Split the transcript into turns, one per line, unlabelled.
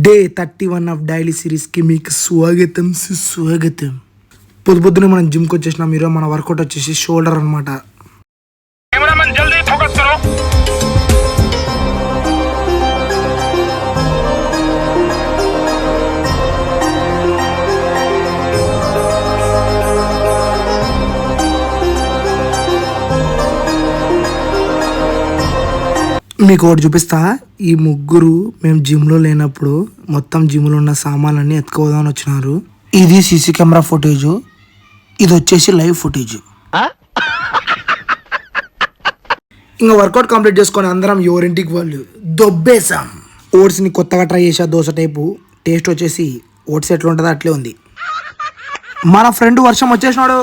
Day 31 of daily సిరీస్కి మీకు స్వాగతం సుస్వాగతం. పొద్దునే మనం జిమ్కి వచ్చేసినాం. మీరు మన వర్కౌట్ వచ్చేసి షోల్డర్ అనమాట. మీకు ఒకటి చూపిస్తా. ఈ ముగ్గురు మేము జిమ్లో లేనప్పుడు మొత్తం జిమ్లో ఉన్న సామాన్లన్నీ ఎత్తుకోదామని వచ్చినారు. ఇది సీసీ కెమెరా ఫుటేజ్, ఇది వచ్చేసి లైవ్ ఫుటేజ్. ఇంకా వర్కౌట్ కంప్లీట్ చేసుకొని అందరం ఎవరింటికి వాళ్ళు దొబ్బేసాం. ఓట్స్ని కొత్తగా ట్రై చేసా, దోశ టైపు. టేస్ట్ వచ్చేసి ఓట్స్ ఎట్లా ఉంటుందో అట్లే ఉంది. మన ఫ్రెండ్ వర్షం వచ్చేసినాడు.